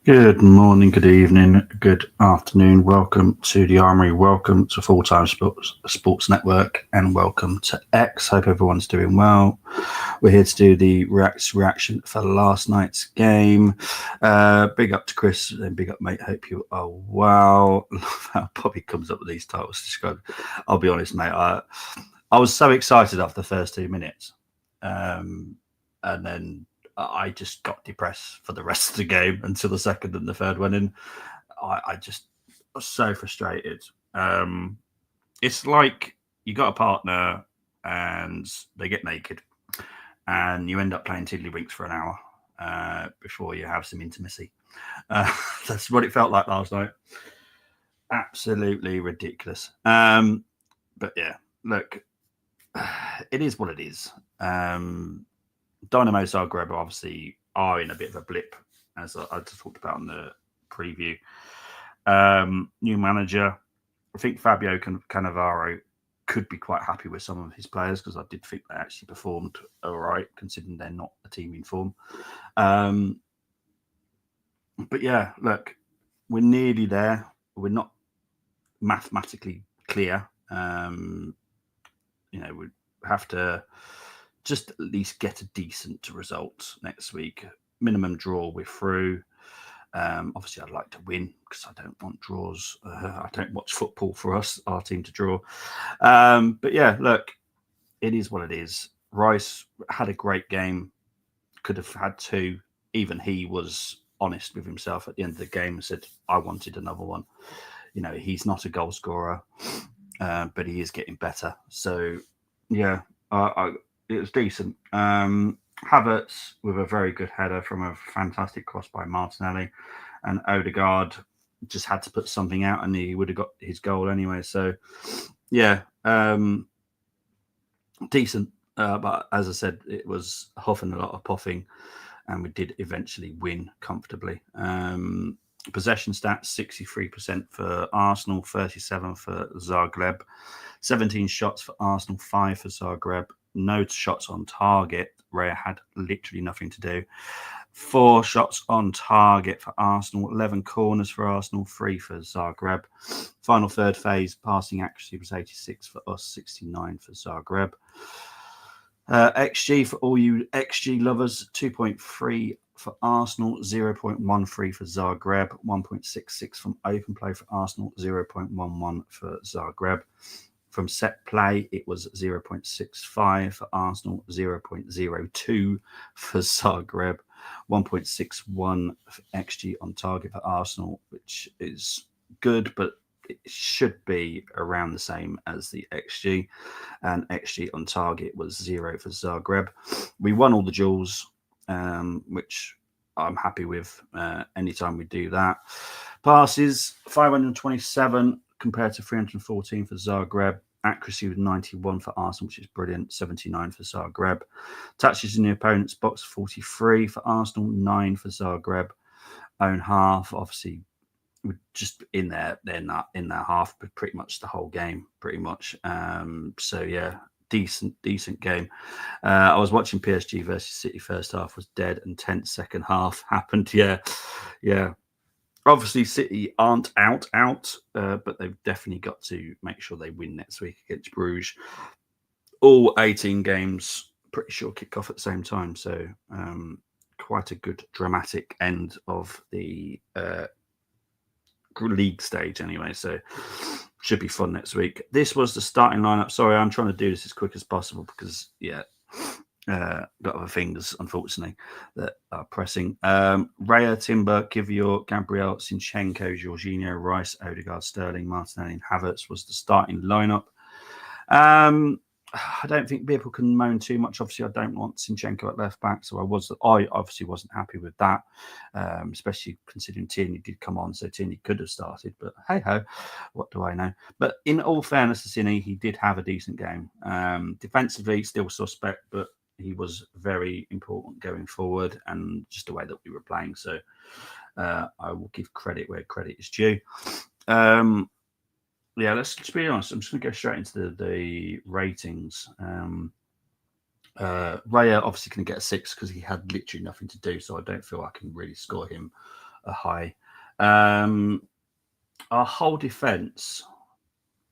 Good morning, good evening, good afternoon. Welcome to the Armory. Welcome to Full Time Sports Network, and welcome to X. Hope everyone's doing well. We're here to do the reaction for last night's game. Big up to Chris and big up, mate. Hope you are well. That probably comes up with these titles described. I'll be honest, mate. I was so excited after the first 2 minutes, and then I just got depressed for the rest of the game until the second and the third went in. I just was so frustrated. It's like you got a partner and they get naked, and you end up playing tiddlywinks for an hour before you have some intimacy. Uh, that's what it felt like last night. Absolutely ridiculous. But yeah, look, it is what it is. Dynamo Zagreb obviously are in a bit of a blip, as I just talked about in the preview. New manager, I think Fabio Cannavaro could be quite happy with some of his players because I did think they actually performed all right, considering they're not a team in form. But yeah, look, we're nearly there. We're not mathematically clear. We have to just at least get a decent result next week. Minimum draw, we're through. Obviously, I'd like to win because I don't want draws. I don't watch football for our team to draw. But yeah, look, it is what it is. Rice had a great game. Could have had two. Even he was honest with himself at the end of the game and said, I wanted another one. He's not a goal scorer, but he is getting better. So, yeah, it was decent. Havertz with a very good header from a fantastic cross by Martinelli, and Odegaard just had to put something out, and he would have got his goal anyway. So, yeah, decent. But as I said, it was huffing a lot of puffing, and we did eventually win comfortably. Possession stats 63% for Arsenal, 37 for Zagreb, 17 shots for Arsenal, 5 for Zagreb, no shots on target. Raya had literally nothing to do. 4 shots on target for Arsenal, 11 corners for Arsenal, 3 for Zagreb. Final third phase passing accuracy was 86 for us, 69 for Zagreb. XG for all you XG lovers, 2.3 for Arsenal, 0.13 for Zagreb, 1.66 from open play for Arsenal, 0.11 for Zagreb. From set play, it was 0.65 for Arsenal, 0.02 for Zagreb, 1.61 XG on target for Arsenal, which is good, but it should be around the same as the XG. And XG on target was 0 for Zagreb. We won all the duels, which I'm happy with anytime we do that. Passes 527 compared to 314 for Zagreb. Accuracy was 91 for Arsenal, which is brilliant. 79 for Zagreb. Touches in the opponent's box 43 for Arsenal, 9 for Zagreb. Own half, obviously, we're just in there. They're not in their half, but pretty much the whole game, pretty much. So yeah, decent game. I was watching PSG versus City. First half was dead, and tense second half happened. Yeah. Obviously, City aren't out, but they've definitely got to make sure they win next week against Bruges. All 18 games, pretty sure, kick off at the same time. So quite a good dramatic end of the league stage anyway. So should be fun next week. This was the starting lineup. Sorry, I'm trying to do this as quick as possible because, got other things, unfortunately, that are pressing. Raya, Timber, Kivior, Gabriel, Sinchenko, Jorginho, Rice, Odegaard, Sterling, Martinelli, and Havertz was the starting lineup. I don't think people can moan too much. Obviously, I don't want Sinchenko at left back, so I obviously wasn't happy with that, especially considering Tierney did come on, so Tierney could have started. But hey ho, what do I know? But in all fairness to Cine, he did have a decent game. Defensively, still suspect, but he was very important going forward, and just the way that we were playing. So I will give credit where credit is due. Let's be honest. I'm just going to go straight into the ratings. Raya obviously can get a 6 because he had literally nothing to do, so I don't feel I can really score him high. Our whole defence.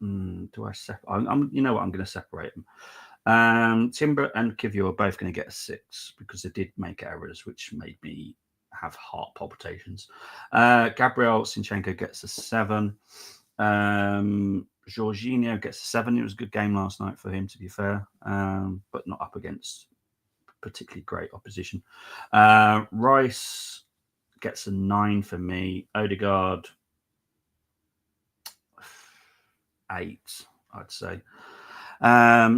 Do I separate? You know what? I'm going to separate them. Timber and Kivio are both going to get a 6 because they did make errors, which made me have heart palpitations. Gabriel Sinchenko gets a 7. Jorginho gets a 7. It was a good game last night for him, to be fair, but not up against particularly great opposition. Rice gets a 9 for me. Odegaard, 8, I'd say.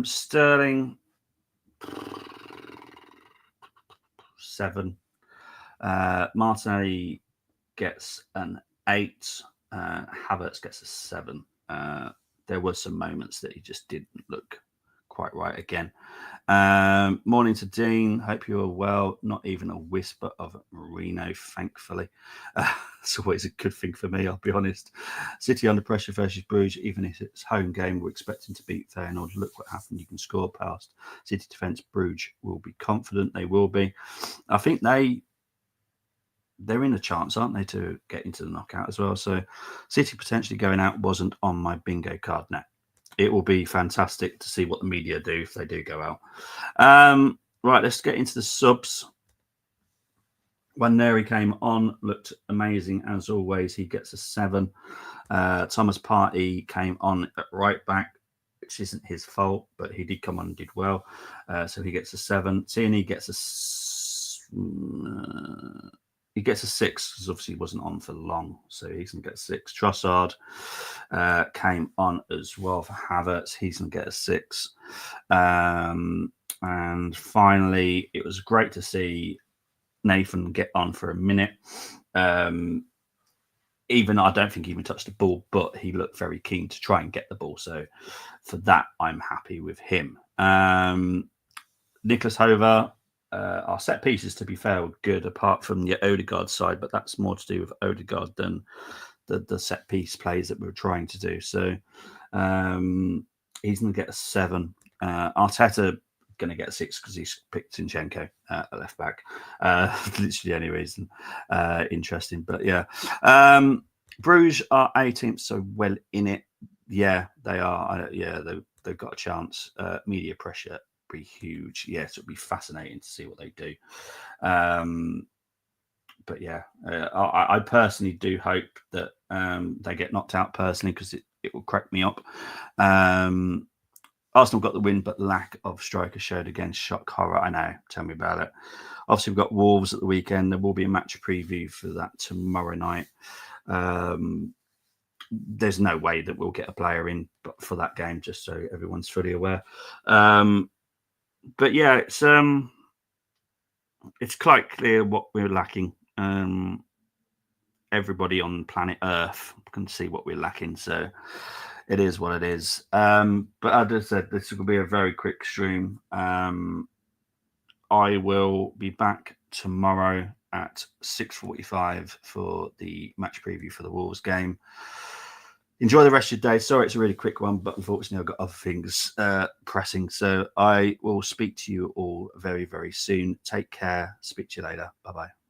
Sterling, 7. Martinelli gets an 8. Havertz gets a 7. There were some moments that he just didn't look quite right again. Morning to Dean. Hope you are well. Not even a whisper of Marino, thankfully. It's always a good thing for me, I'll be honest. City under pressure versus Bruges, even if it's home game, we're expecting to beat Feyenoord. Look what happened. You can score past City defence. Bruges will be confident. They will be. I think they're in a chance, aren't they, to get into the knockout as well? So City potentially going out wasn't on my bingo card net. It will be fantastic to see what the media do if they do go out. Right, let's get into the subs. When Neri came on, looked amazing as always. He gets a 7. Thomas Partey came on at right back, which isn't his fault, but he did come on and did well. So he gets a 7. Tierney gets a 6 because obviously he wasn't on for long, so he's going to get a 6. Trossard came on as well for Havertz. He's going to get a 6. And finally, it was great to see Nathan get on for a minute. Even I don't think he even touched the ball, but he looked very keen to try and get the ball. So for that, I'm happy with him. Nicholas Hover. Our set pieces, to be fair, were good, apart from the Odegaard side, but that's more to do with Odegaard than the set piece plays that we were trying to do. So he's going to get a 7. Arteta going to get a 6 because he's picked Zinchenko at left back. Literally any reason. Interesting, but yeah. Bruges are 18th, so well in it. Yeah, they are. They've got a chance. Media pressure be huge. Yes, it'll be fascinating to see what they do. But yeah, I personally do hope that they get knocked out personally, because it will crack me up. Arsenal got the win, but lack of striker showed against shock horror. I know. Tell me about it. Obviously, we've got Wolves at the weekend. There will be a match preview for that tomorrow night. There's no way that we'll get a player in for that game, just so everyone's fully aware. But yeah, it's quite clear what we're lacking. Everybody on planet Earth can see what we're lacking, so it is what it is. But as I said, this will be a very quick stream. I will be back tomorrow at 6:45 for the match preview for the Wolves game. Enjoy the rest of your day. Sorry, it's a really quick one, but unfortunately I've got other things pressing. So I will speak to you all very, very soon. Take care. Speak to you later. Bye-bye.